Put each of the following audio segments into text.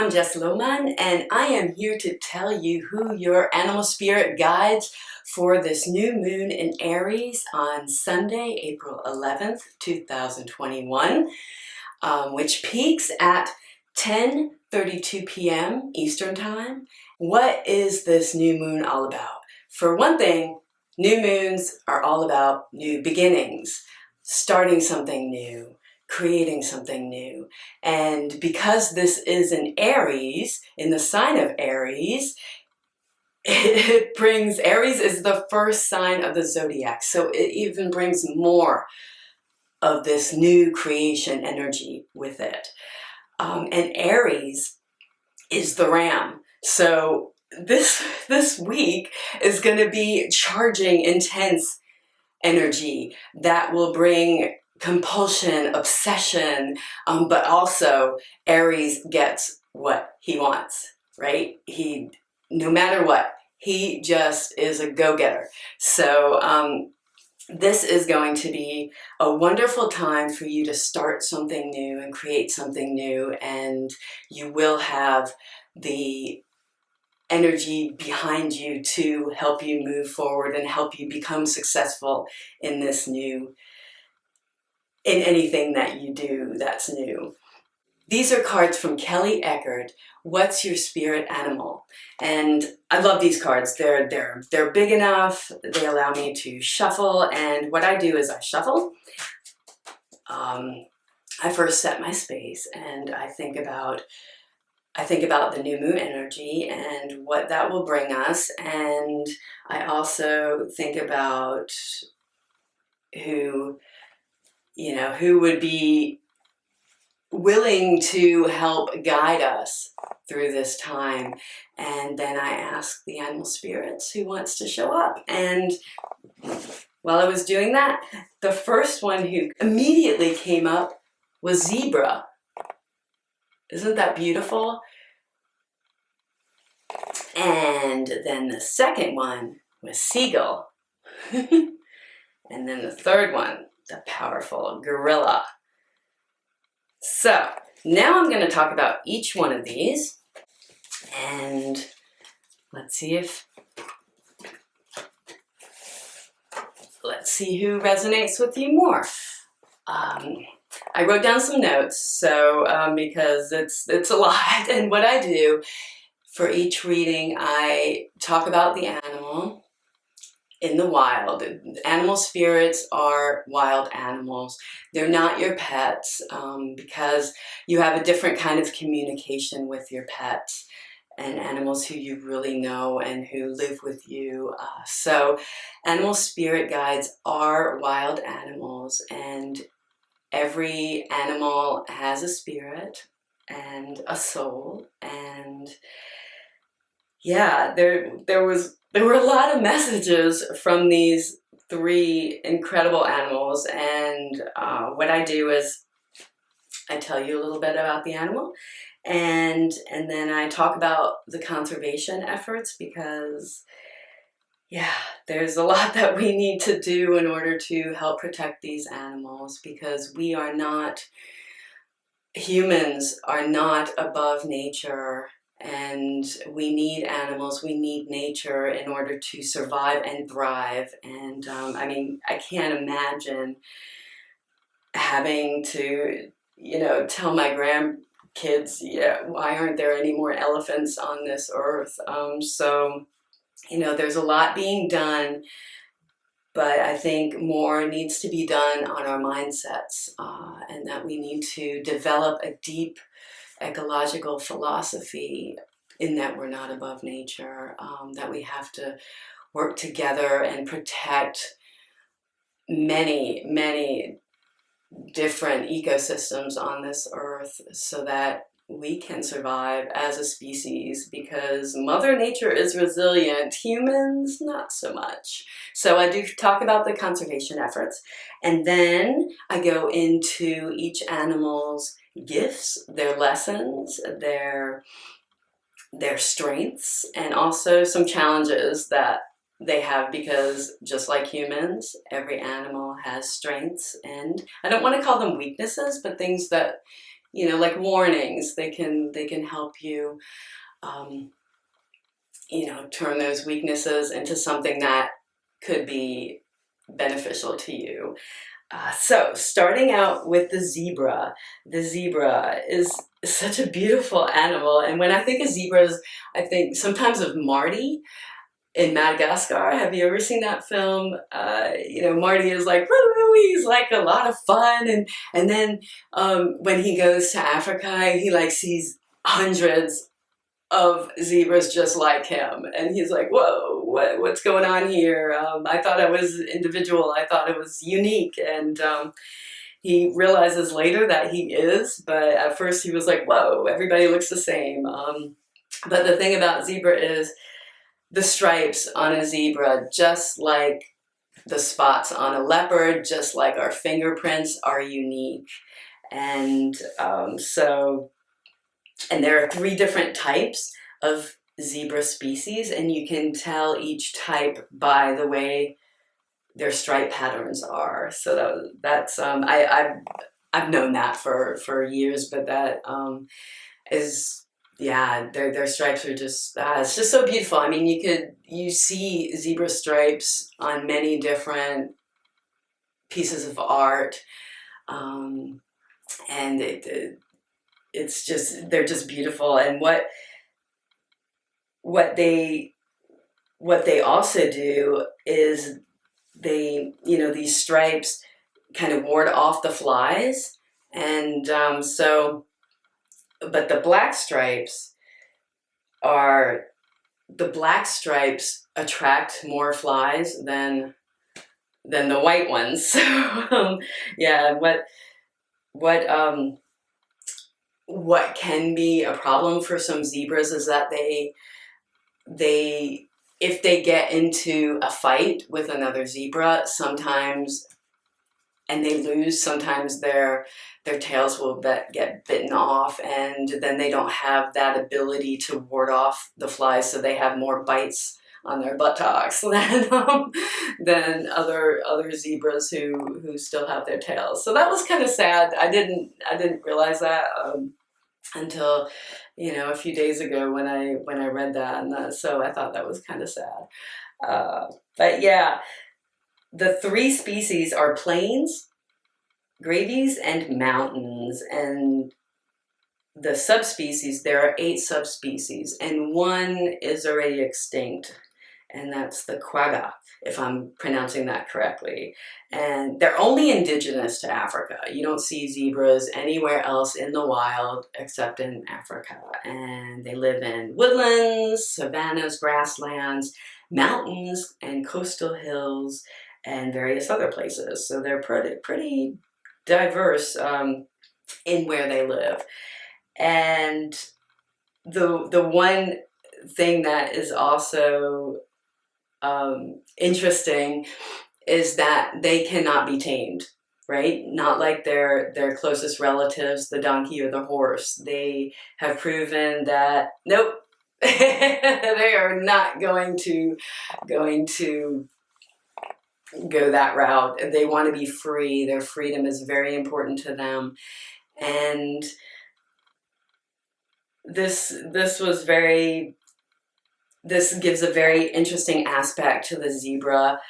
I'm Jess Lohman, and I am here to tell you who your animal spirit guides for this new moon in Aries on Sunday, April 11th, 2021, which peaks at 10:32 p.m. Eastern Time. What is this new moon all about? For one thing, new moons are all about new beginnings, starting something new, creating something new. And because this is in Aries, in the sign of Aries, it brings, Aries is the first sign of the zodiac, so it even brings more of this new creation energy with it. And Aries is the ram. So this week is going to be charging intense energy that will bring compulsion, obsession, but also Aries gets what he wants, right? No matter what, he just is a go-getter. So this is going to be a wonderful time for you to start something new and create something new, and you will have the energy behind you to help you move forward and help you become successful in anything that you do that's new. These are cards from Kelly Eckert, What's Your Spirit Animal? And I love these cards. They're big enough, they allow me to shuffle, and what I do is I shuffle. I first set my space and I think about the new moon energy and what that will bring us, and I also think about who would be willing to help guide us through this time. And then I ask the animal spirits who wants to show up. And while I was doing that, the first one who immediately came up was zebra. Isn't that beautiful? And then the second one was seagull. And then the third one, the powerful gorilla. So now I'm going to talk about each one of these, and let's see who resonates with you more. I wrote down some notes, so because it's a lot, and what I do for each reading, I talk about the animal in the wild. Animal spirits are wild animals. They're not your pets, because you have a different kind of communication with your pets and animals who you really know and who live with you. So animal spirit guides are wild animals, and every animal has a spirit and a soul. And yeah, there were a lot of messages from these three incredible animals, and what I do is I tell you a little bit about the animal, and then I talk about the conservation efforts, because yeah, there's a lot that we need to do in order to help protect these animals, because humans are not above nature. And we need animals, we need nature in order to survive and thrive. And I mean, I can't imagine having to, tell my grandkids, yeah, why aren't there any more elephants on this earth? So, there's a lot being done, but I think more needs to be done on our mindsets, and that we need to develop a deep ecological philosophy in that we're not above nature, that we have to work together and protect many, many different ecosystems on this earth so that we can survive as a species, because Mother Nature is resilient, humans not so much. So I do talk about the conservation efforts, and then I go into each animal's gifts, their lessons, their strengths, and also some challenges that they have, because just like humans, every animal has strengths, and I don't want to call them weaknesses, but things that you know, like warnings. They can help you, you know, turn those weaknesses into something that could be beneficial to you. So starting out with the zebra is such a beautiful animal. And when I think of zebras, I think sometimes of Marty in Madagascar. Have you ever seen that film? You know, Marty is like, woo, he's like a lot of fun. And then when he goes to Africa, he like sees hundreds of zebras just like him. And he's like, whoa, what's going on here? I thought I was individual. I thought it was unique. And he realizes later that he is, but at first he was like, whoa, everybody looks the same. But the thing about zebra is the stripes on a zebra, just like the spots on a leopard, just like our fingerprints, are unique. And and there are 3 different types of zebra species, and you can tell each type by the way their stripe patterns are. So that's I've known that for years, but that is, yeah, their stripes are just it's just so beautiful. I mean, you see zebra stripes on many different pieces of art, and it's just, they're just beautiful. And what they also do is they, you know, these stripes kind of ward off the flies. And but the black stripes attract more flies than the white ones. So yeah, what can be a problem for some zebras is that they if they get into a fight with another zebra, sometimes, and they lose, sometimes their tails will get bitten off, and then they don't have that ability to ward off the flies, so they have more bites on their buttocks than other zebras who still have their tails. So that was kind of sad. I didn't realize that until, you know, a few days ago when I read that, and so I thought that was kind of sad. But yeah, the 3 species are plains, gravies, and mountains. And the subspecies, there are 8 subspecies, and 1 is already extinct, and that's the quagga, if I'm pronouncing that correctly. And they're only indigenous to Africa. You don't see zebras anywhere else in the wild except in Africa. And they live in woodlands, savannas, grasslands, mountains, and coastal hills, and various other places. So they're pretty diverse in where they live. And the one thing that is also interesting is that they cannot be tamed, right? Not like their closest relatives, the donkey or the horse. They have proven that, nope, they are not going to go that route. They want to be free. Their freedom is very important to them. And this gives a very interesting aspect to the zebra,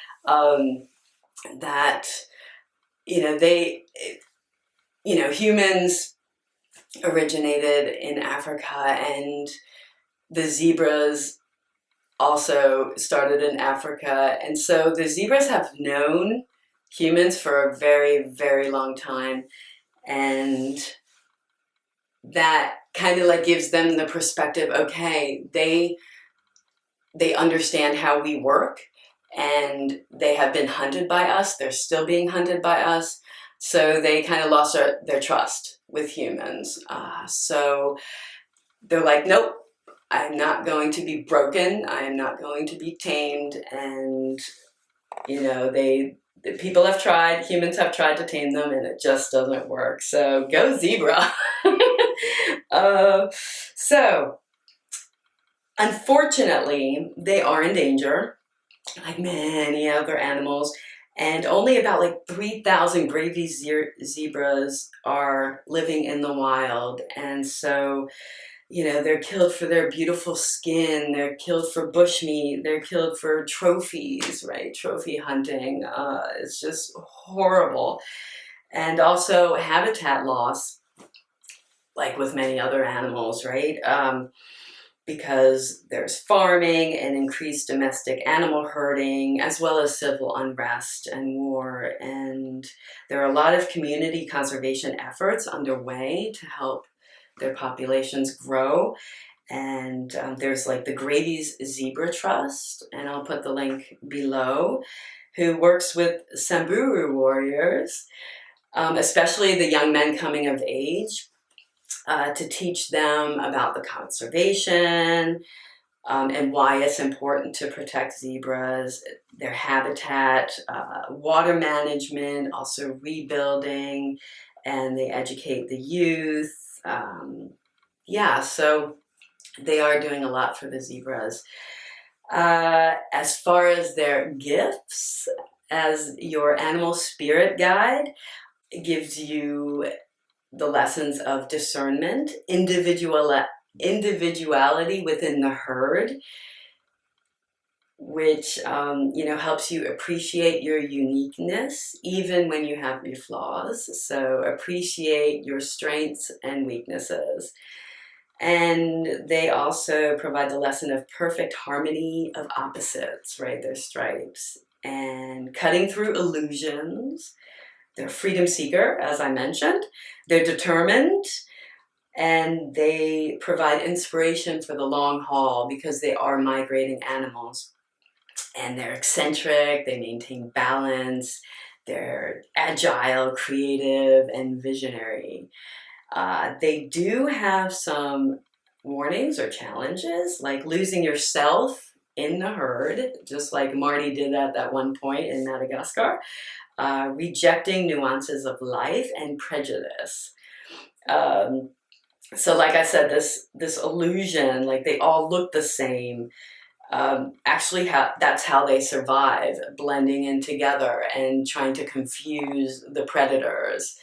that, you know, humans originated in Africa, and the zebras also started in Africa. And so the zebras have known humans for a very, very long time. And that kind of like gives them the perspective, okay, they understand how we work, and they have been hunted by us. They're still being hunted by us. So they kind of lost their trust with humans. So they're like, nope, I'm not going to be broken. I'm not going to be tamed. And, you know, people have tried, humans have tried to tame them, and it just doesn't work. So go zebra. So unfortunately, they are in danger, like many other animals. And only about like 3,000 gravy zebras are living in the wild. And so, they're killed for their beautiful skin, they're killed for bushmeat, they're killed for trophies, right? Trophy hunting. It's just horrible. And also habitat loss, like with many other animals, right? Because there's farming and increased domestic animal herding, as well as civil unrest and war. And there are a lot of community conservation efforts underway to help their populations grow. And there's like the Grady's Zebra Trust, and I'll put the link below, who works with Samburu warriors, especially the young men coming of age, to teach them about the conservation and why it's important to protect zebras, their habitat, water management, also rebuilding, and they educate the youth. Yeah, so they are doing a lot for the zebras. As far as their gifts, as your animal spirit guide, it gives you the lessons of discernment, individuality within the herd, which helps you appreciate your uniqueness even when you have your flaws. So appreciate your strengths and weaknesses. And they also provide the lesson of perfect harmony of opposites, right? Their stripes. And cutting through illusions. They're a freedom seeker, as I mentioned. They're determined, and they provide inspiration for the long haul because they are migrating animals. And they're eccentric, they maintain balance, they're agile, creative, and visionary. They do have some warnings or challenges, like losing yourself in the herd, just like Marty did at that one point in Madagascar. Rejecting nuances of life and prejudice. So like I said, this illusion, like they all look the same, actually that's how they survive, blending in together and trying to confuse the predators.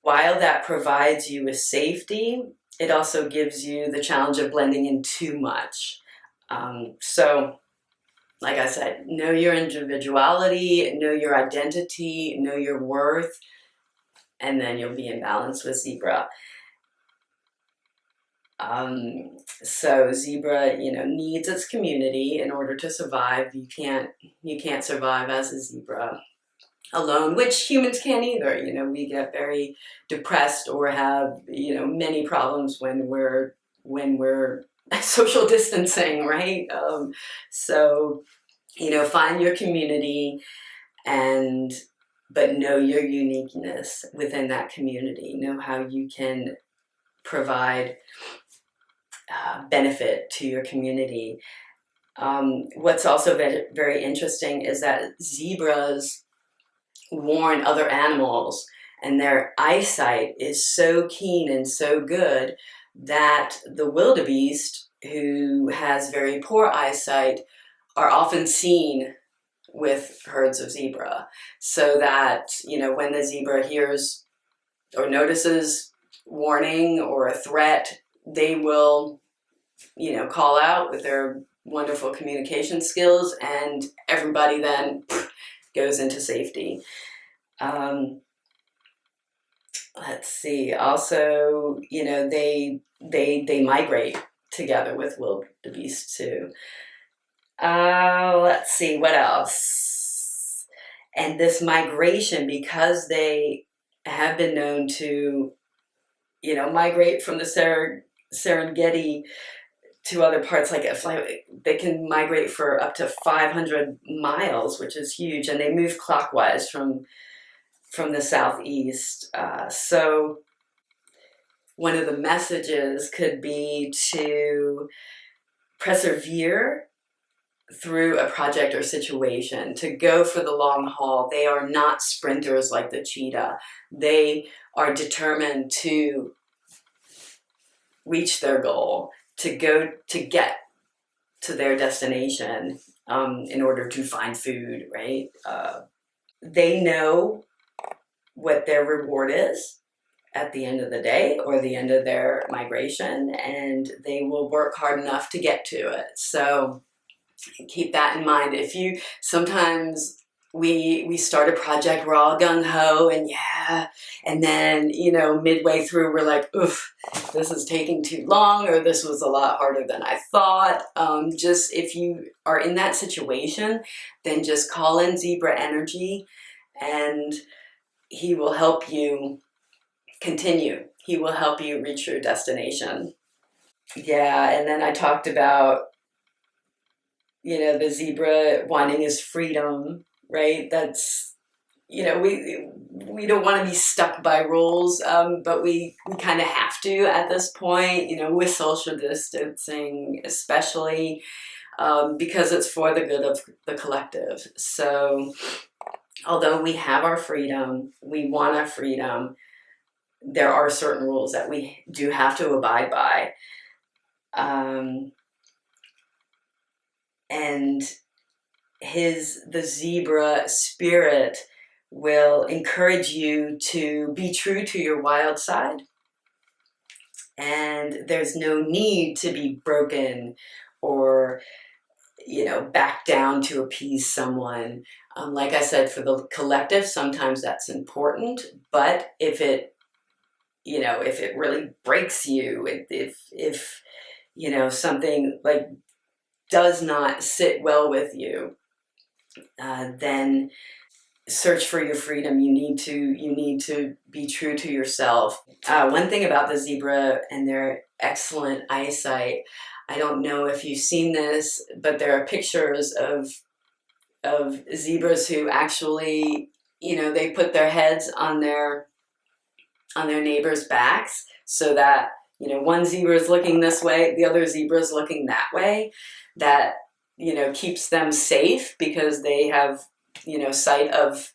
While that provides you with safety, it also gives you the challenge of blending in too much. So like I said, know your individuality, know your identity, know your worth, and then you'll be in balance with zebra. So zebra, needs its community in order to survive. You can't survive as a zebra alone, which humans can't either. We get very depressed or have, many problems when we're social distancing, right? So, find your community but know your uniqueness within that community. Know how you can provide benefit to your community. What's also very, very interesting is that zebras warn other animals, and their eyesight is so keen and so good that the wildebeest, who has very poor eyesight, are often seen with herds of zebra, so that when the zebra hears or notices warning or a threat, they will call out with their wonderful communication skills, and everybody then goes into safety. Let's see. Also, they migrate together with wildebeest too. Let's see, what else? And this migration, because they have been known to, migrate from the Serengeti to other parts, like they can migrate for up to 500 miles, which is huge, and they move clockwise from the southeast. So one of the messages could be to persevere through a project or situation, to go for the long haul. They are not sprinters like the cheetah. They are determined to reach their goal, to get to their destination in order to find food, right? they know what their reward is at the end of the day or the end of their migration, and they will work hard enough to get to it. So keep that in mind. If you sometimes we start a project, we're all gung-ho and yeah, and then, you know, midway through we're like, oof, this is taking too long, or this was a lot harder than I thought. Just if you are in that situation, then just call in Zebra energy and he will help you continue. He will help you reach your destination. Yeah, and then I talked about, you know, the zebra wanting his freedom, right? That's, you know, we don't want to be stuck by rules, but we kind of have to at this point, you know, with social distancing especially, because it's for the good of the collective. So although we have our freedom, we want our freedom, there are certain rules that we do have to abide by. And the zebra spirit will encourage you to be true to your wild side. And there's no need to be broken or, you know, back down to appease someone. Like I said, for the collective, sometimes that's important, but if it, you know, if it really breaks you, if you know, something like does not sit well with you, then search for your freedom. You need to be true to yourself. One thing about the zebra and their excellent eyesight, I don't know if you've seen this, but there are pictures of zebras who actually, you know, they put their heads on their neighbors' backs so that, you know, one zebra is looking this way, the other zebra is looking that way. That, you know, keeps them safe because they have, you know, sight of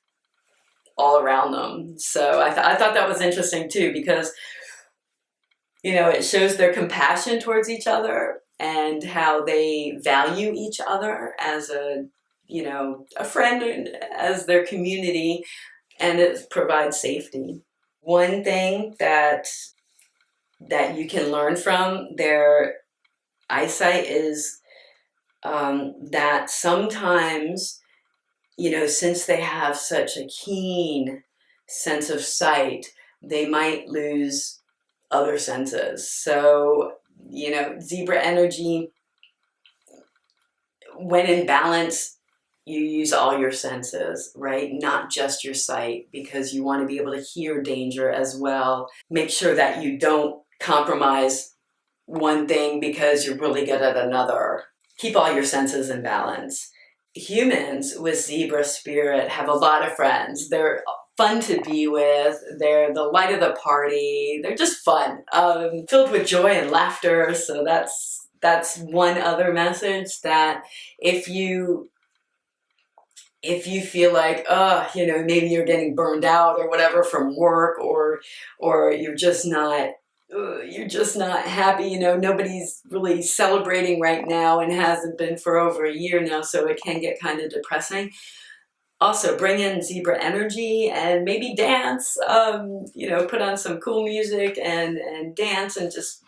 all around them. So I thought that was interesting too, because, you know, it shows their compassion towards each other and how they value each other as a, you know, a friend and as their community, and it provides safety. One thing that you can learn from their eyesight is that sometimes, you know, since they have such a keen sense of sight, they might lose other senses. So, you know, zebra energy, when in balance, you use all your senses, right? Not just your sight, because you want to be able to hear danger as well. Make sure that you don't compromise one thing because you're really good at another. Keep all your senses in balance. Humans with zebra spirit have a lot of friends. They're fun to be with. They're the light of the party. They're just fun, filled with joy and laughter. So that's one other message, that if you feel like, oh, you know, maybe you're getting burned out or whatever from work, or you're just not happy, you know, nobody's really celebrating right now and hasn't been for over a year now, so it can get kind of depressing. Also, bring in zebra energy and maybe dance, you know, put on some cool music and dance, and just,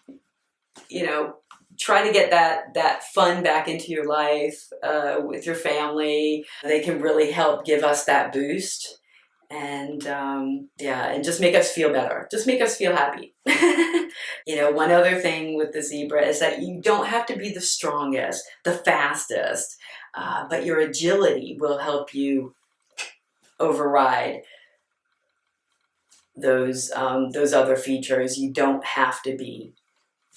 you know, try to get that fun back into your life with your family. They can really help give us that boost. And yeah, and just make us feel better. Just make us feel happy. You know, one other thing with the zebra is that you don't have to be the strongest, the fastest, but your agility will help you override those other features. You don't have to be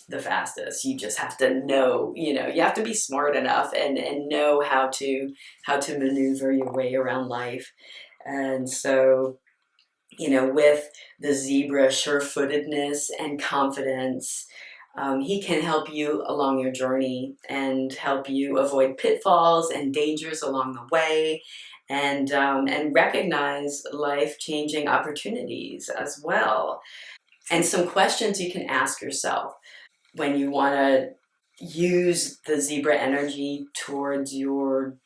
the fastest. You just have to know, you know, you have to be smart enough and know how to maneuver your way around life. And so, you know, with the zebra sure-footedness and confidence, he can help you along your journey and help you avoid pitfalls and dangers along the way, and recognize life-changing opportunities as well. And some questions you can ask yourself when you want to use the zebra energy towards your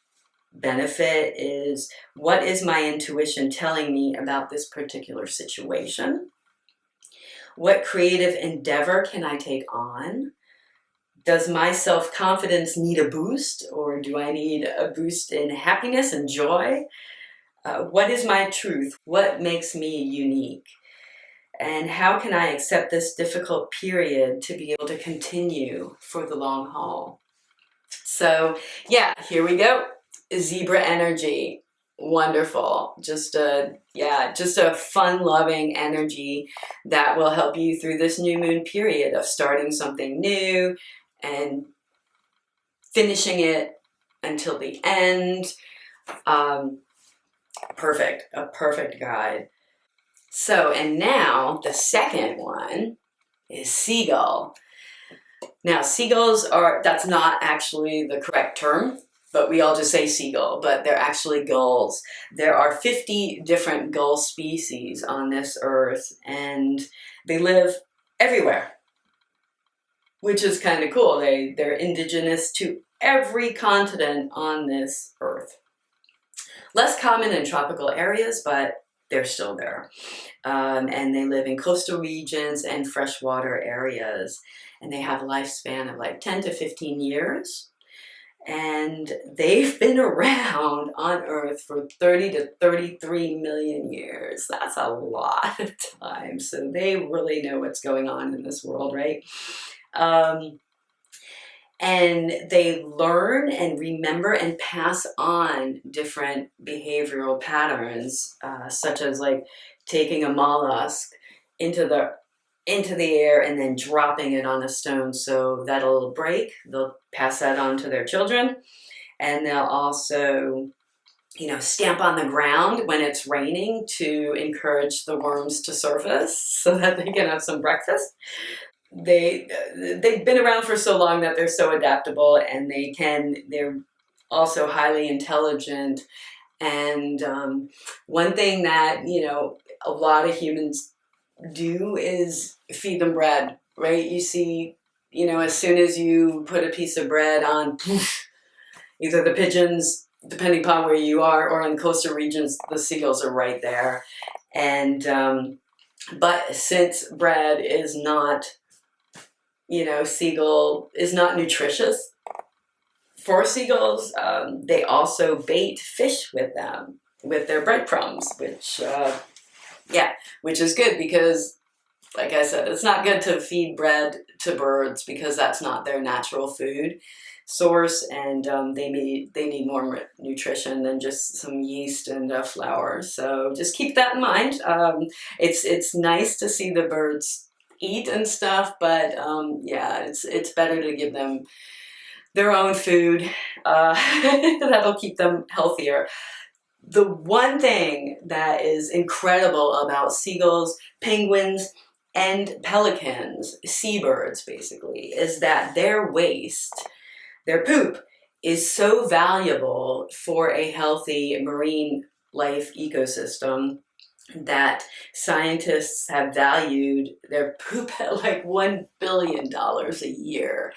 benefit is, what is my intuition telling me about this particular situation? What creative endeavor can I take on? Does my self-confidence need a boost, or do I need a boost in happiness and joy? What is my truth? What makes me unique? And how can I accept this difficult period to be able to continue for the long haul? So yeah, here we go. Zebra energy. Wonderful. Just a fun-loving energy that will help you through this new moon period of starting something new and finishing it until the end. Perfect. A perfect guide. So, and now the second one is seagull. Now, seagulls are, that's not actually the correct term, but we all just say seagull, but they're actually gulls. There are 50 different gull species on this earth, and they live everywhere, which is kind of cool. They're indigenous to every continent on this earth. Less common in tropical areas, but they're still there. And they live in coastal regions and freshwater areas. And they have a lifespan of like 10 to 15 years. And they've been around on Earth for 30 to 33 million years. That's a lot of time. So they really know what's going on in this world, right? And they learn and remember and pass on different behavioral patterns, such as like taking a mollusk into the air and then dropping it on a stone so that'll break. They'll pass that on to their children. And they'll also, you know, stamp on the ground when it's raining to encourage the worms to surface so that they can have some breakfast. They've been around for so long that they're so adaptable, and they're also highly intelligent. And one thing that, you know, a lot of humans do is feed them bread, right? You see, you know, as soon as you put a piece of bread on, poof, either the pigeons, depending upon where you are, or in coastal regions, the seagulls are right there. And but since bread is not, you know, seagull is not nutritious for seagulls, they also bait fish with them, with their breadcrumbs, which is good because, like I said, it's not good to feed bread to birds because that's not their natural food source, and they need more nutrition than just some yeast and flour. So just keep that in mind. It's nice to see the birds eat and stuff, but yeah, it's better to give them their own food. That'll keep them healthier. The one thing that is incredible about seagulls, penguins, and pelicans, seabirds basically, is that their waste, their poop, is so valuable for a healthy marine life ecosystem that scientists have valued their poop at like $1 billion a year.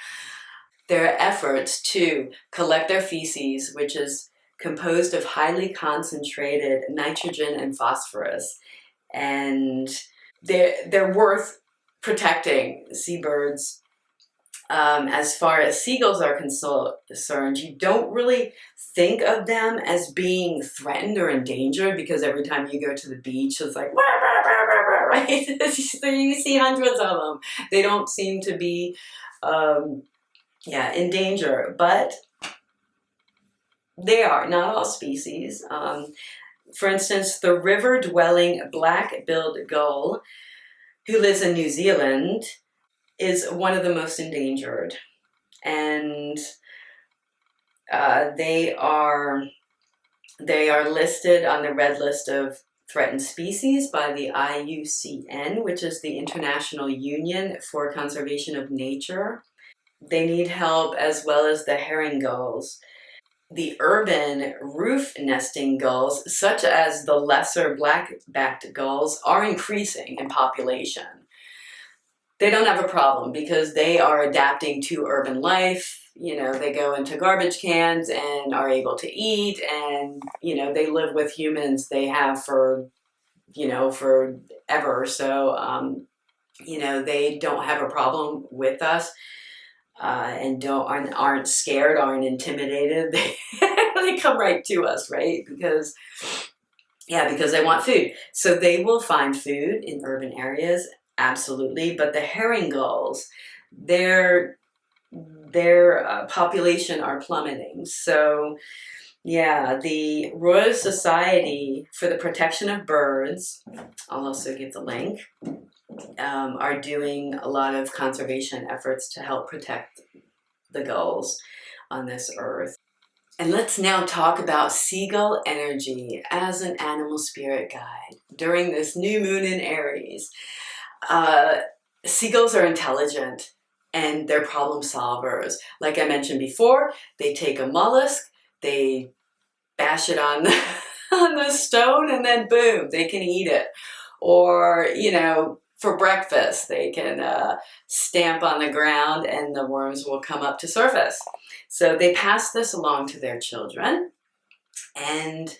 Their efforts to collect their feces, which is composed of highly concentrated nitrogen and phosphorus, and they're worth protecting. Seabirds, as far as seagulls are concerned, you don't really think of them as being threatened or endangered, because every time you go to the beach, it's like, right? You see hundreds of them. They don't seem to be in danger, but they are, not all species. For instance, the river-dwelling black-billed gull, who lives in New Zealand, is one of the most endangered. And they are listed on the red list of threatened species by the IUCN, which is the International Union for Conservation of Nature. They need help, as well as the herring gulls. The urban roof nesting gulls, such as the lesser black-backed gulls, are increasing in population. They don't have a problem because they are adapting to urban life. you know, they go into garbage cans and are able to eat, and, you know, they live with humans. They have for, you know, forever. So, you know, they don't have a problem with us, and aren't scared, aren't intimidated. They come right to us, right? Because, yeah, because they want food. So they will find food in urban areas, absolutely. But the herring gulls, their population are plummeting. So yeah, the Royal Society for the Protection of Birds, I'll also give the link, are doing a lot of conservation efforts to help protect the gulls on this earth. And let's now talk about seagull energy as an animal spirit guide during this new moon in Aries. Seagulls are intelligent and they're problem solvers. Like I mentioned before, they take a mollusk, they bash it on the, on the stone, and then boom, they can eat it. Or, you know, for breakfast, they can stamp on the ground and the worms will come up to surface. So they pass this along to their children. And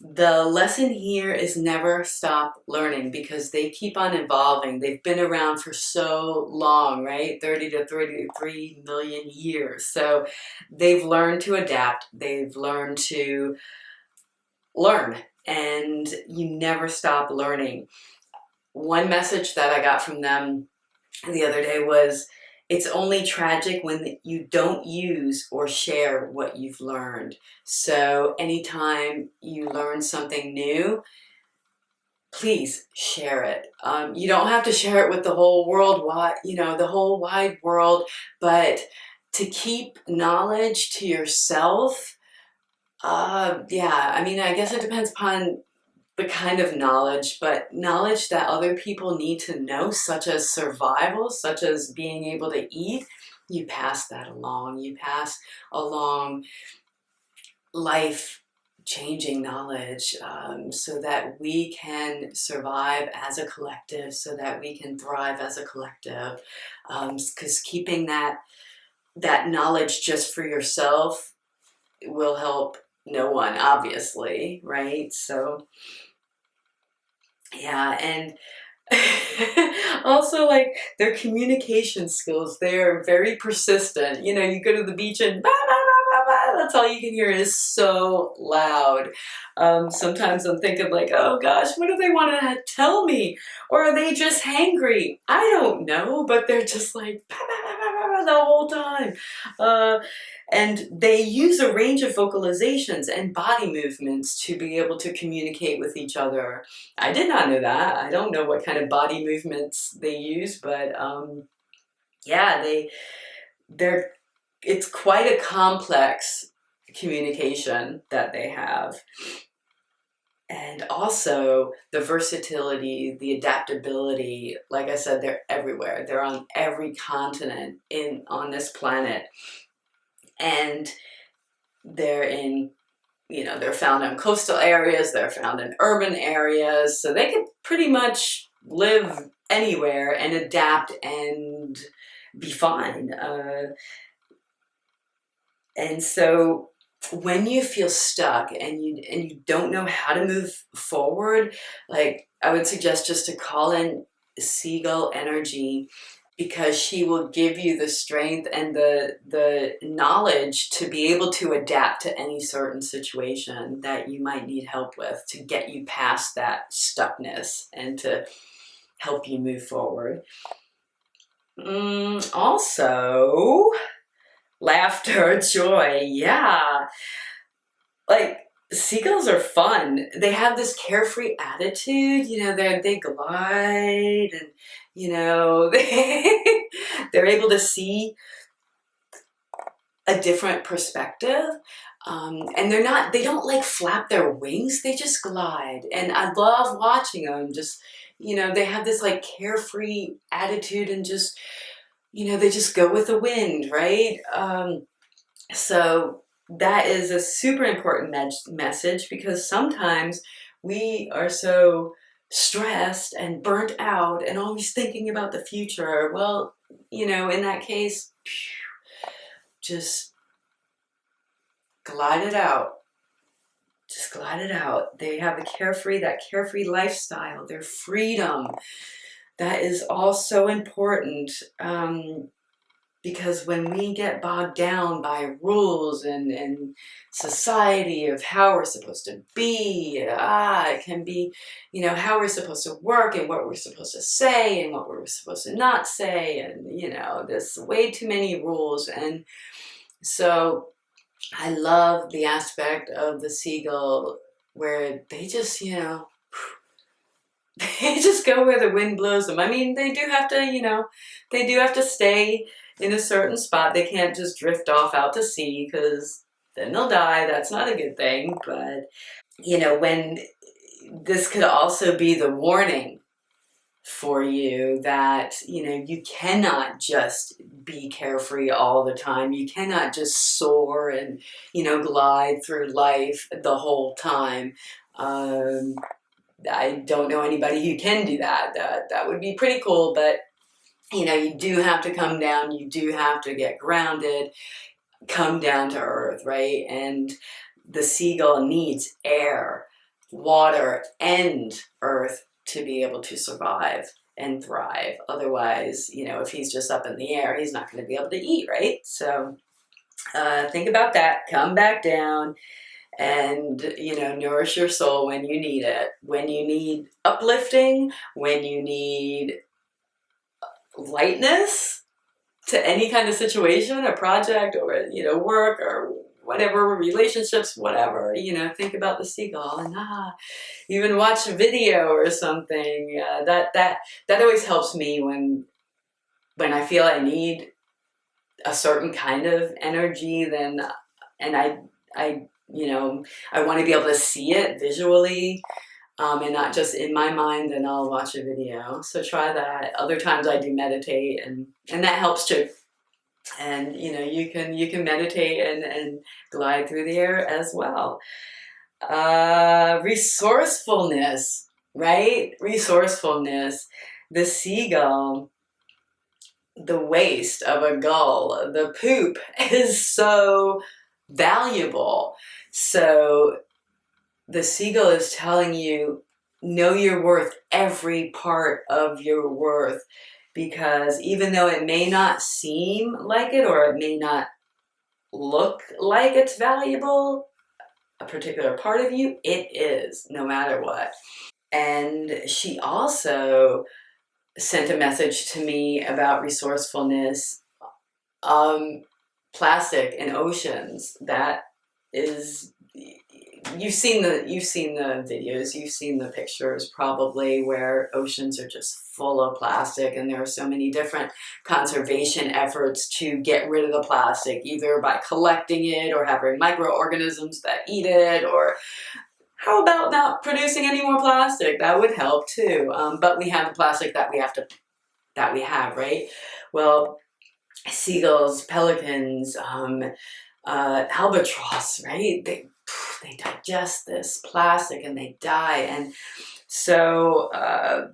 the lesson here is never stop learning, because they keep on evolving. They've been around for so long, right? 30 to 33 million years. So they've learned to adapt. They've learned to learn, and you never stop learning. One message that I got from them the other day was, it's only tragic when you don't use or share what you've learned. So anytime you learn something new, please share it. You don't have to share it with the whole world, you know, the whole wide world, but to keep knowledge to yourself. Yeah, I mean, I guess it depends upon the kind of knowledge, but knowledge that other people need to know, such as survival, such as being able to eat, you pass that along. You pass along life-changing knowledge, so that we can survive as a collective, so that we can thrive as a collective. Because keeping that knowledge just for yourself will help no one, obviously, right? So yeah, and also, like, their communication skills, they're very persistent. You know, you go to the beach and bah, bah, bah, bah, bah, that's all you can hear. Is so loud. Sometimes I'm thinking like, oh gosh, what do they want to tell me? Or are they just hangry? I don't know, but they're just like bah, bah, bah, bah, bah, bah, the whole time. And they use a range of vocalizations and body movements to be able to communicate with each other. I did not know that. I don't know what kind of body movements they use, but yeah, it's quite a complex communication that they have. And also the versatility, the adaptability. Like I said, they're everywhere. They're on every continent on this planet. And they're in, you know, they're found in coastal areas, they're found in urban areas, so they can pretty much live anywhere and adapt and be fine. And so when you feel stuck and you don't know how to move forward, like, I would suggest just to call in seagull energy, because she will give you the strength and the knowledge to be able to adapt to any certain situation that you might need help with, to get you past that stuckness and to help you move forward. Also, laughter, joy, yeah. Like, seagulls are fun. They have this carefree attitude, you know, they glide, and, you know, they're able to see a different perspective. And they don't like flap their wings, they just glide. And I love watching them. Just, you know, they have this like carefree attitude, and just, you know, they just go with the wind, right? So that is a super important message, because sometimes we are so stressed and burnt out and always thinking about the future. Well, you know, in that case, just glide it out. Just glide it out. They have that carefree lifestyle, their freedom. That is also important, because when we get bogged down by rules and society of how we're supposed to be, it can be, you know, how we're supposed to work and what we're supposed to say and what we're supposed to not say, and, you know, there's way too many rules. And so I love the aspect of the seagull where they just, you know, they just go where the wind blows them. I mean, they do have to, you know, they do have to stay in a certain spot. They can't just drift off out to sea, because then they'll die. That's not a good thing. But, you know, when this could also be the warning for you that, you know, you cannot just be carefree all the time. You cannot just soar and, you know, glide through life the whole time. I don't know anybody who can do that. That would be pretty cool, but, you know, you do have to come down. You do have to get grounded, come down to earth, right? And the seagull needs air, water, and earth to be able to survive and thrive. Otherwise, you know, if he's just up in the air, he's not going to be able to eat, right? So think about that. Come back down and, you know, nourish your soul when you need it. When you need uplifting, when you need lightness to any kind of situation, a project, or, you know, work, or whatever, relationships, whatever, you know, think about the seagull, and even watch a video or something. That always helps me when I feel I need a certain kind of energy. Then, and I you know, I want to be able to see it visually, and not just in my mind, then I'll watch a video. So try that. Other times I do meditate, and that helps too. And, you know, you can meditate and glide through the air as well. Resourcefulness, right? Resourcefulness. The seagull, the waste of a gull, the poop is so valuable. So the seagull is telling you, know your worth, every part of your worth, because even though it may not seem like it, or it may not look like it's valuable, a particular part of you, it is, no matter what. And she also sent a message to me about resourcefulness. Plastic in oceans, that is, you've seen the videos, you've seen the pictures probably, where oceans are just full of plastic, and there are so many different conservation efforts to get rid of the plastic, either by collecting it or having microorganisms that eat it, or how about not producing any more plastic? That would help too. But we have the plastic that we have, right? Well, seagulls, pelicans, albatross, right? They digest this plastic and they die. And so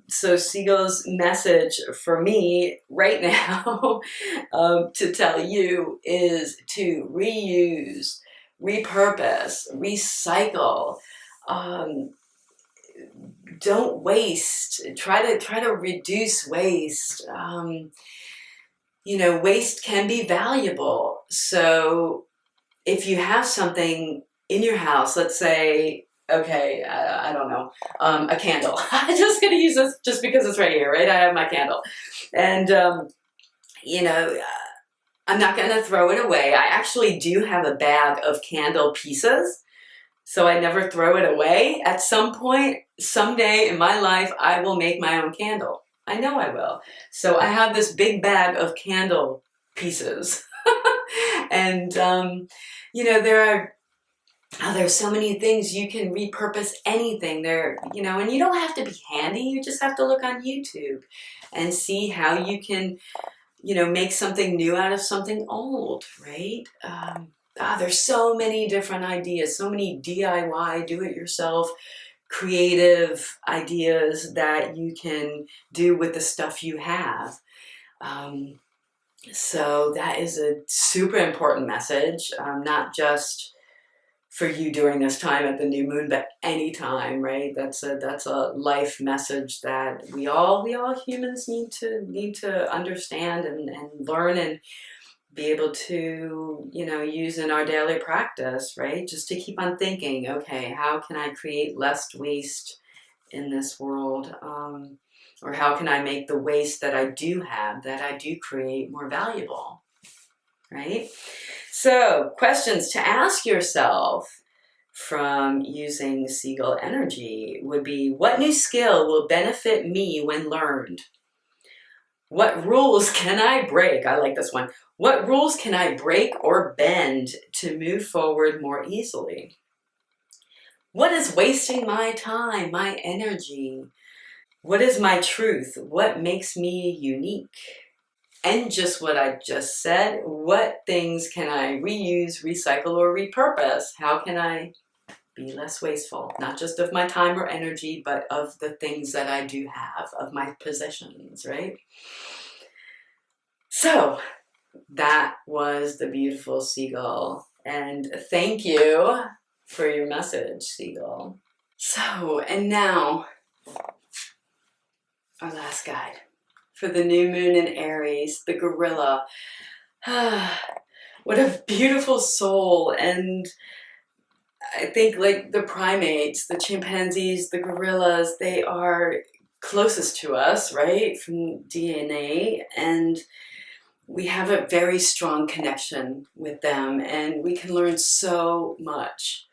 seagull's message for me right now, to tell you, is to reuse, repurpose, recycle. Don't waste. Try to reduce waste. You know, waste can be valuable. So if you have something in your house, let's say, okay, I don't know, a candle. I'm just going to use this just because it's right here, right? I have my candle. And, you know, I'm not going to throw it away. I actually do have a bag of candle pieces, so I never throw it away. At some point, someday in my life, I will make my own candle. I know I will. So I have this big bag of candle pieces. And, you know, there's so many things. You can repurpose anything there, you know, and you don't have to be handy. You just have to look on YouTube and see how you can, you know, make something new out of something old, right? There's so many different ideas, so many DIY, do-it-yourself, creative ideas that you can do with the stuff you have. So that is a super important message, not just for you during this time at the new moon, but any time, right? That's a life message that we all humans need to understand and learn and be able to, you know, use in our daily practice, right? Just to keep on thinking, okay, how can I create less waste in this world? Or how can I make the waste that I do have, that I do create, more valuable, right? So, questions to ask yourself from using Seagull energy would be, what new skill will benefit me when learned? What rules can I break? I like this one. What rules can I break or bend to move forward more easily? What is wasting my time, my energy? What is my truth? What makes me unique? And just what I just said, what things can I reuse, recycle, or repurpose? How can I be less wasteful, not just of my time or energy, but of the things that I do have, of my possessions, right? So that was the beautiful Seagull. And thank you for your message, Seagull. So, and now our last guide for the new moon in Aries, the gorilla. What a beautiful soul. And I think like the primates, the chimpanzees, the gorillas, they are closest to us, right, from DNA, and we have a very strong connection with them, and we can learn so much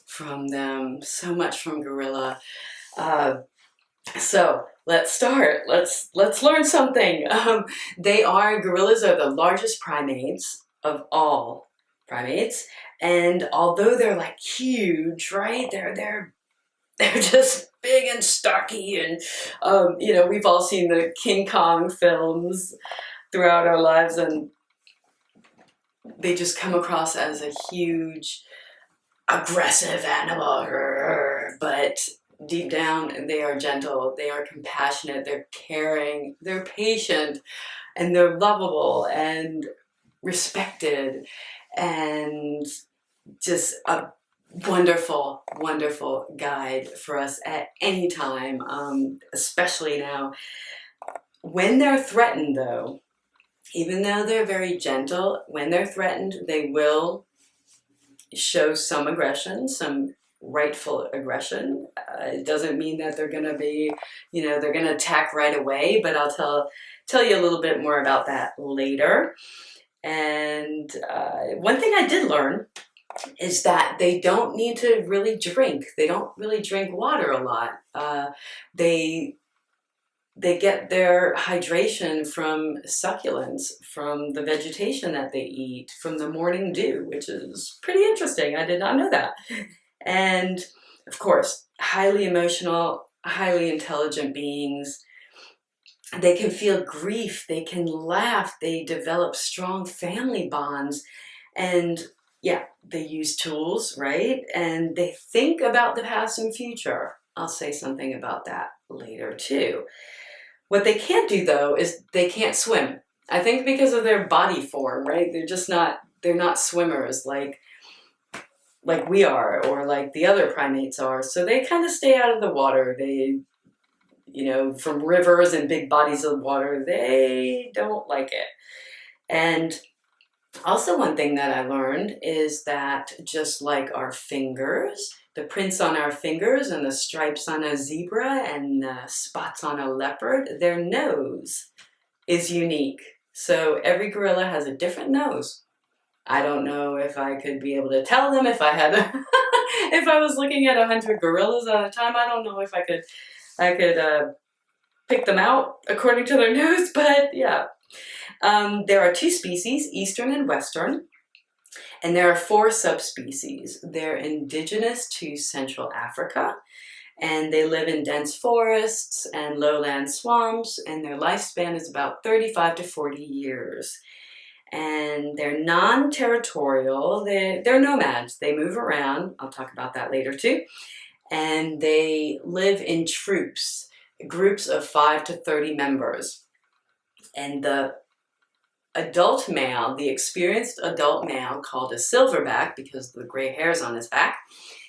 from them, so much from gorilla. So let's start. Let's learn something. Gorillas are the largest primates of all primates, and although they're like huge, right? They're just big and stocky, and you know, we've all seen the King Kong films throughout our lives, and they just come across as a huge, aggressive animal, but deep down they are gentle, they are compassionate, they're caring, they're patient, and they're lovable and respected, and just a wonderful, wonderful guide for us at any time, especially now. When they're threatened, though, even though they're very gentle, when they're threatened, they will show some aggression, some rightful aggression. It doesn't mean that they're going to be, you know, they're going to attack right away, but I'll tell you a little bit more about that later. And one thing I did learn is that they don't need to really drink. They don't really drink water a lot. They get their hydration from succulents, from the vegetation that they eat, from the morning dew, which is pretty interesting. I did not know that. And of course, highly emotional, highly intelligent beings. They can feel grief, they can laugh, they develop strong family bonds, and yeah, they use tools, right? And they think about the past and future. I'll say something about that later too. What they can't do, though, is they can't swim. I think because of their body form, right? They're not swimmers like we are, or like the other primates are. So they kind of stay out of the water. They, you know, from rivers and big bodies of water, they don't like it. And also, one thing that I learned is that just like our fingers, the prints on our fingers and the stripes on a zebra and the spots on a leopard, their nose is unique. So every gorilla has a different nose. I don't know if I could be able to tell them if I had, if I was looking at 100 gorillas at a time. I don't know if I could pick them out according to their nose, but yeah. There are two species, Eastern and Western, and there are 4 subspecies. They're indigenous to Central Africa, and they live in dense forests and lowland swamps, and their lifespan is about 35 to 40 years. And they're non-territorial, they're nomads, they move around, I'll talk about that later too, and they live in troops, groups of 5 to 30 members. And the adult male, the experienced adult male called a silverback, because of the gray hairs on his back,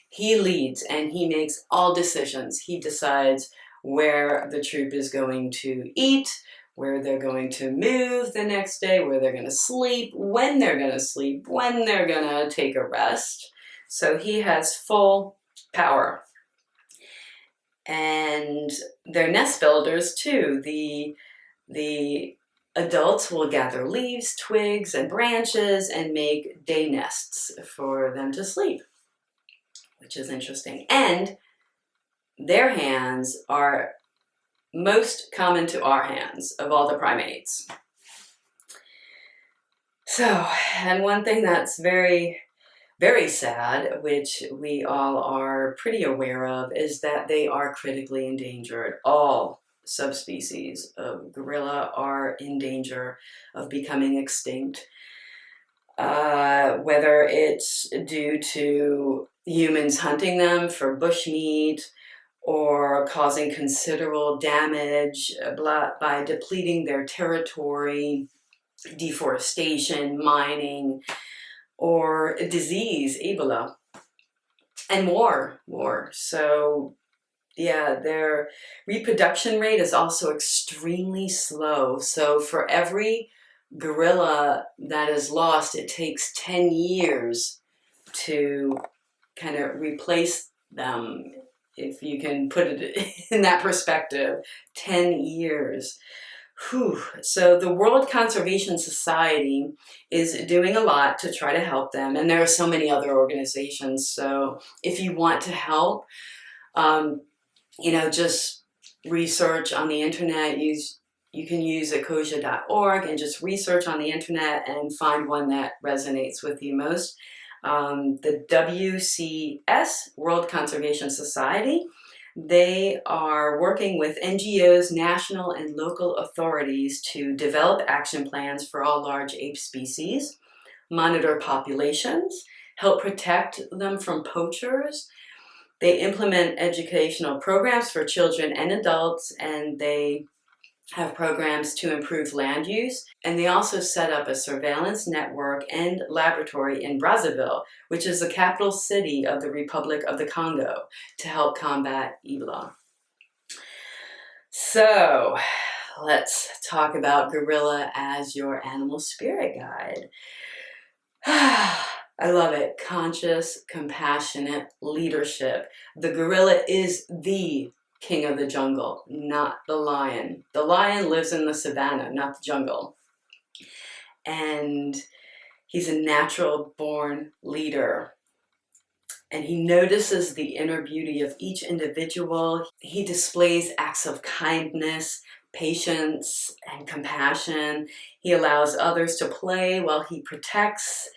he leads and he makes all decisions. He decides where the troop is going to eat, where they're going to move the next day, where they're going to sleep, when they're going to sleep, when they're going to take a rest. So he has full power. And they're nest builders too. The adults will gather leaves, twigs, and branches and make day nests for them to sleep, which is interesting. And their hands are most common to our hands of all the primates. So, and one thing that's very, very sad, which we all are pretty aware of, is that they are critically endangered. All subspecies of gorilla are in danger of becoming extinct. Whether it's due to humans hunting them for bushmeat or causing considerable damage by depleting their territory, deforestation, mining, or disease, Ebola, and more. So yeah, their reproduction rate is also extremely slow. So for every gorilla that is lost, it takes 10 years to kind of replace them, if you can put it in that perspective. 10 years. Whew. So the World Conservation Society is doing a lot to try to help them, and there are so many other organizations. So if you want to help, just research on the internet. You can use ecosia.org and just research on the internet and find one that resonates with you most. The WCS, World Conservation Society, they are working with NGOs, national and local authorities to develop action plans for all large ape species, monitor populations, help protect them from poachers. They implement educational programs for children and adults, and they have programs to improve land use. And they also set up a surveillance network and laboratory in Brazzaville, which is the capital city of the Republic of the Congo, to help combat Ebola. So let's talk about gorilla as your animal spirit guide. I love it. Conscious, compassionate leadership. The gorilla is the king of the jungle, not the lion. The lion lives in the savannah, not the jungle. And he's a natural born leader. And he notices the inner beauty of each individual. He displays acts of kindness, patience, and compassion. He allows others to play while he protects.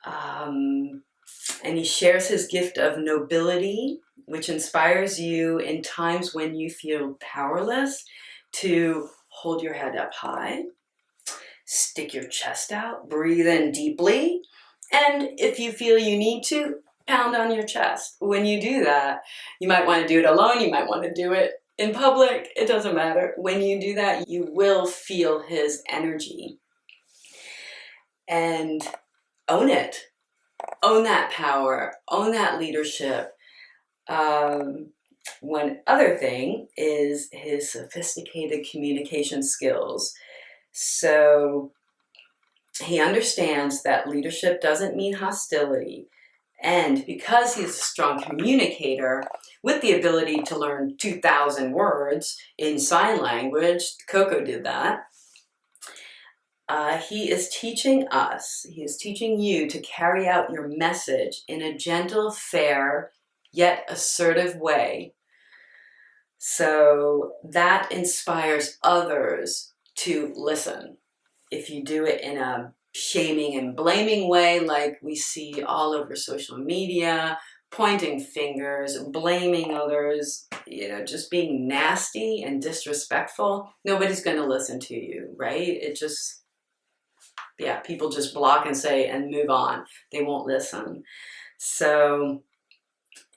And he shares his gift of nobility, which inspires you in times when you feel powerless to hold your head up high, stick your chest out, breathe in deeply, and if you feel you need to, pound on your chest. When you do that, you might want to do it alone, you might want to do it in public, it doesn't matter. When you do that, you will feel his energy. And own it. Own that power, own that leadership. One other thing is his sophisticated communication skills. So he understands that leadership doesn't mean hostility. And because he's a strong communicator with the ability to learn 2,000 words in sign language, Coco did that, he is teaching us, he is teaching you to carry out your message in a gentle, fair, yet assertive way. So that inspires others to listen. If you do it in a shaming and blaming way, like we see all over social media, pointing fingers, blaming others, just being nasty and disrespectful, nobody's going to listen to you, right? People just block and say and move on. They won't listen. So,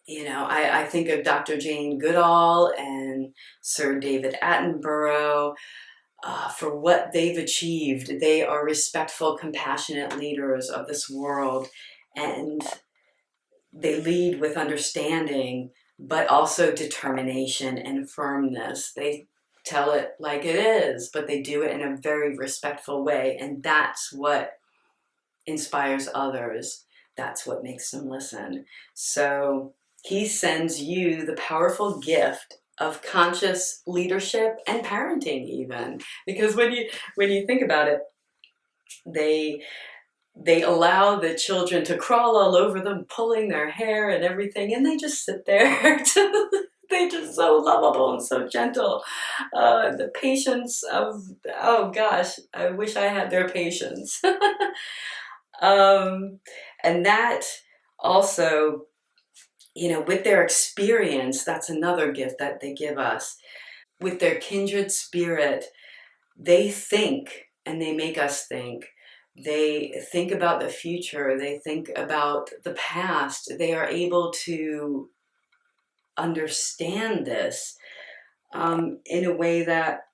I think of Dr. Jane Goodall and Sir David Attenborough, for what they've achieved. They are respectful, compassionate leaders of this world, and they lead with understanding, but also determination and firmness. They tell it like it is, but they do it in a very respectful way, and that's what inspires others. That's what makes them listen. So he sends you the powerful gift of conscious leadership and parenting, even, because when you think about it, they allow the children to crawl all over them, pulling their hair and everything, and they just sit there. They're just so lovable and so gentle. The patience of, oh gosh, I wish I had their patience. And that also, with their experience, that's another gift that they give us. With their kindred spirit, they think and they make us think. They think about the future. They think about the past. They are able to understand this in a way that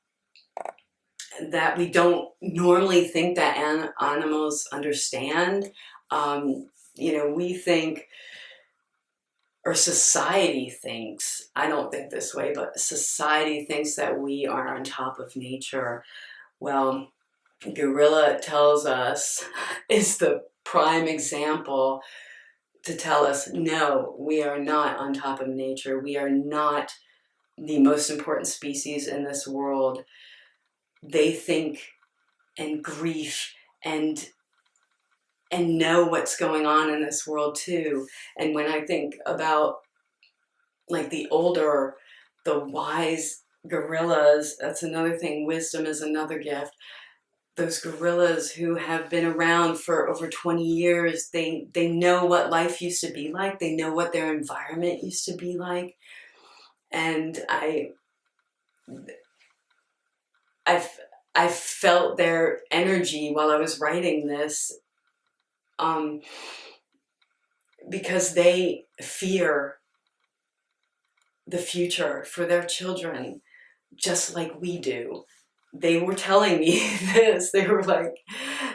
we don't normally think that animals understand. We think, or society thinks, I don't think this way, but society thinks that we are on top of nature. Well, Gorilla tells us, is the prime example to tell us, no, we are not on top of nature. We are not the most important species in this world. They think and grief and know what's going on in this world too. And when I think about like the wise gorillas, that's another thing. Wisdom is another gift. Those gorillas who have been around for over 20 years, they know what life used to be like. They know what their environment used to be like. And I felt their energy while I was writing this, because they fear the future for their children just like we do. They were telling me this. They were like,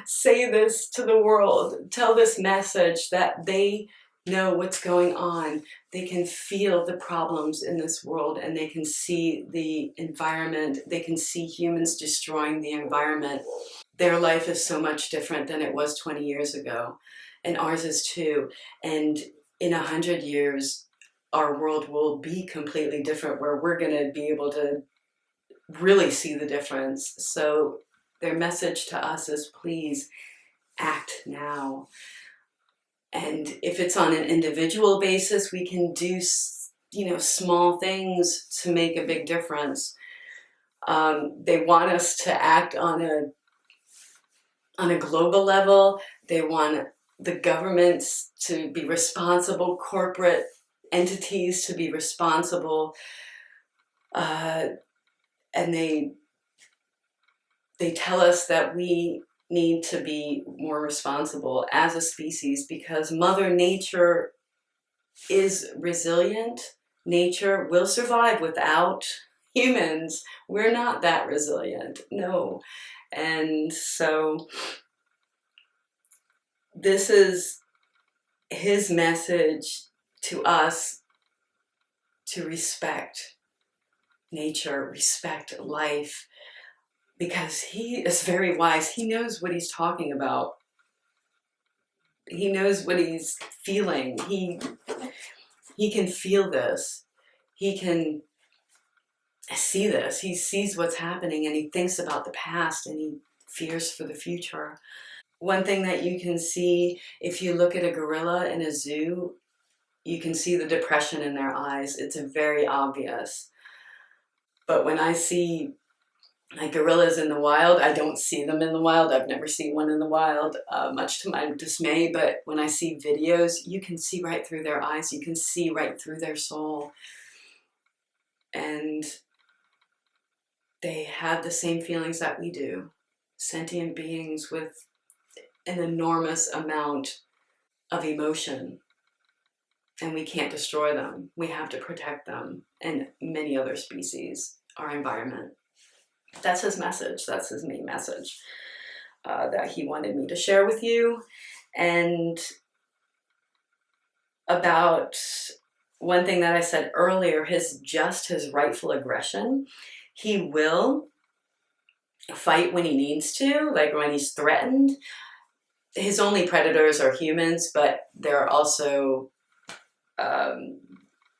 say this to the world, tell this message that they know what's going on. They can feel the problems in this world, and they can see the environment. They can see humans destroying the environment. Their life is so much different than it was 20 years ago, and ours is too. And in 100 years, our world will be completely different, where we're going to be able to really see the difference. So their message to us is, please act now. And if it's on an individual basis, we can do, small things to make a big difference. They want us to act on a global level. They want the governments to be responsible, corporate entities to be responsible, and they tell us that we need to be more responsible as a species, because Mother Nature is resilient. Nature will survive without humans. We're not that resilient, no. And so this is his message to us, to respect nature, respect life, because he is very wise. He knows what he's talking about. He knows what he's feeling. He can feel this. He can see this. He sees what's happening, and he thinks about the past, and he fears for the future. One thing that you can see if you look at a gorilla in a zoo, you can see the depression in their eyes. It's very obvious. But when I see like gorillas in the wild, I don't see them in the wild. I've never seen one in the wild, much to my dismay. But when I see videos, you can see right through their eyes. You can see right through their soul. And they have the same feelings that we do. Sentient beings with an enormous amount of emotion. And we can't destroy them. We have to protect them and many other species, our environment. That's his message. That's his main message that he wanted me to share with you. And about one thing that I said earlier, his rightful aggression. He will fight when he needs to, like when he's threatened. His only predators are humans, but there are also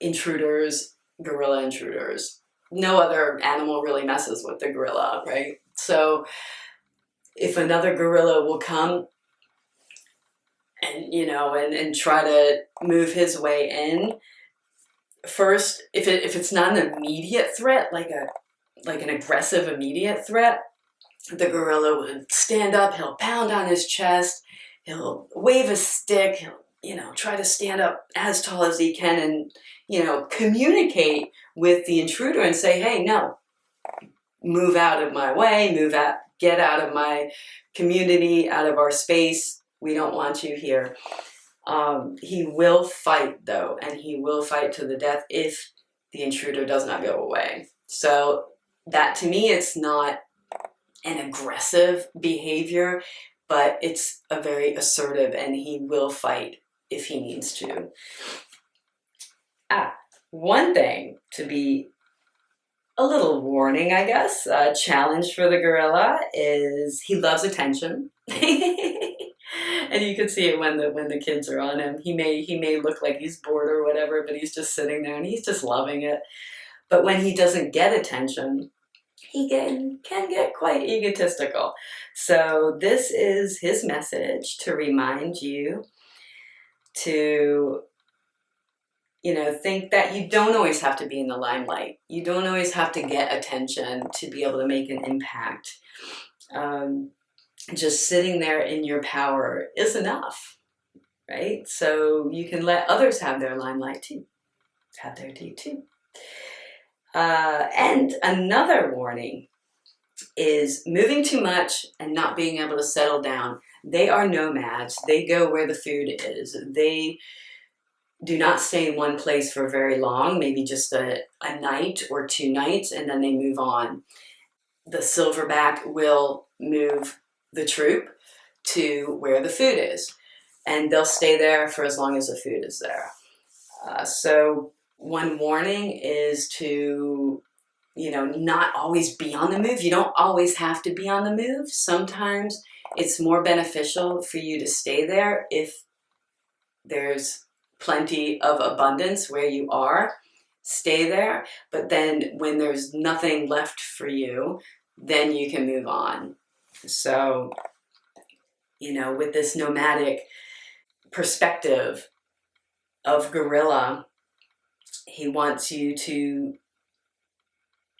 intruders, gorilla intruders. No other animal really messes with the gorilla, right? So if another gorilla will come and, you know, and try to move his way in, first, if it's not an immediate threat, like an aggressive immediate threat, the gorilla would stand up, he'll pound on his chest, he'll wave a stick, he'll, you know, try to stand up as tall as he can and, you know, communicate with the intruder and say, hey, no, move out of my way, get out of my community, out of our space. We don't want you here. He will fight, though, and he will fight to the death if the intruder does not go away. So that, to me, it's not an aggressive behavior, but it's a very assertive, and he will fight if he needs to. One thing to be a little warning, I guess, a challenge for the gorilla is he loves attention. And you can see it when the kids are on him. He may look like he's bored or whatever, but he's just sitting there and he's just loving it. But when he doesn't get attention, he can get quite egotistical. So this is his message to remind you to, you know, think that you don't always have to be in the limelight. You don't always have to get attention to be able to make an impact. Just sitting there in your power is enough, right? So you can let others have their limelight too, have their tea too. And another warning is moving too much and not being able to settle down. They are nomads. They go where the food is. They do not stay in one place for very long, maybe just a night or 2 nights, and then they move on. The silverback will move the troop to where the food is, and they'll stay there for as long as the food is there. So one warning is to, you know, not always be on the move. You don't always have to be on the move. Sometimes it's more beneficial for you to stay there if there's plenty of abundance where you are. Stay there, but then when there's nothing left for you, then you can move on. So, you know, with this nomadic perspective of gorilla, he wants you to,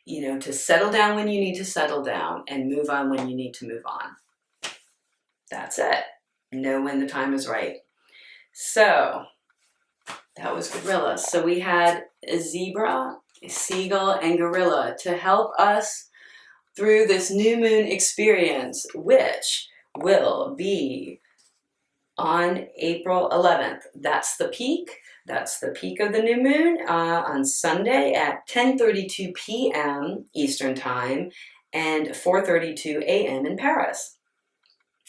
you know, to settle down when you need to settle down and move on when you need to move on. That's it. Know when the time is right. So that was gorilla. So we had a zebra, a seagull, and gorilla to help us through this new moon experience, which will be on April 11th. That's the peak. That's the peak of the new moon on Sunday at 10:32 p.m. Eastern Time and 4:32 a.m. in Paris,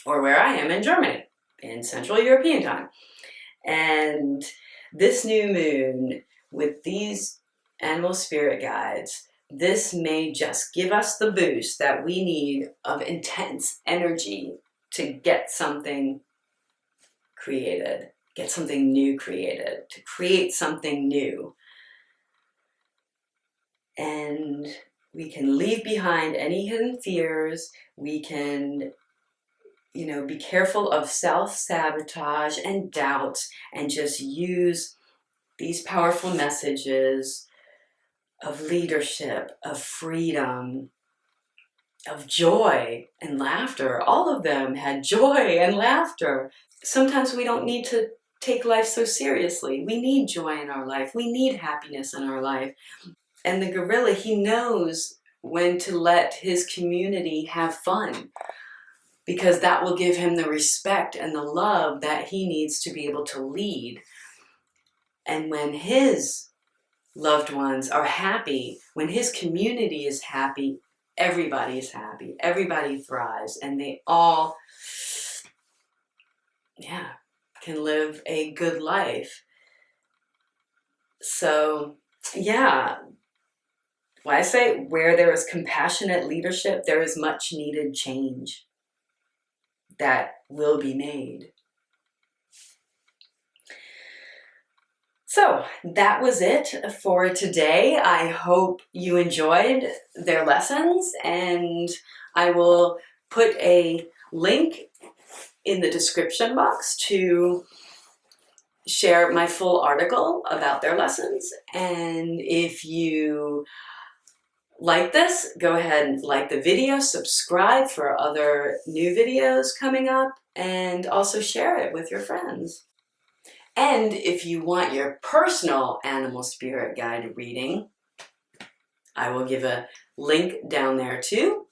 or where I am in Germany, in Central European Time. And this new moon with these animal spirit guides, this may just give us the boost that we need of intense energy to get something created, get something new created, to create something new. And we can leave behind any hidden fears. We can, you know, be careful of self-sabotage and doubts and just use these powerful messages of leadership, of freedom, of joy and laughter. All of them had joy and laughter. Sometimes we don't need to take life so seriously. We need joy in our life. We need happiness in our life. And the gorilla, he knows when to let his community have fun, because that will give him the respect and the love that he needs to be able to lead. And when his loved ones are happy, when his community is happy, everybody's happy, everybody thrives, and they all, yeah, can live a good life. So, yeah, when I say where there is compassionate leadership, there is much needed change that will be made. So that was it for today. I hope you enjoyed their lessons, and I will put a link in the description box to share my full article about their lessons. And if you like this, go ahead and like the video, subscribe for other new videos coming up, and also share it with your friends. And if you want your personal animal spirit guide reading, I will give a link down there too,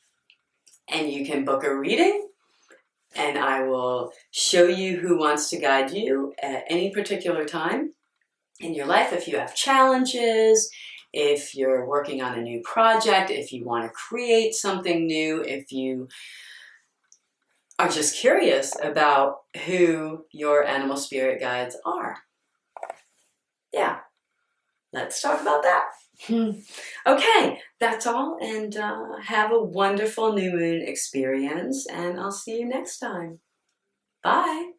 and you can book a reading, and I will show you who wants to guide you at any particular time in your life. If you have challenges, if you're working on a new project, if you want to create something new, if you are just curious about who your animal spirit guides are. Yeah, let's talk about that. Okay, that's all, and have a wonderful new moon experience, and I'll see you next time. Bye.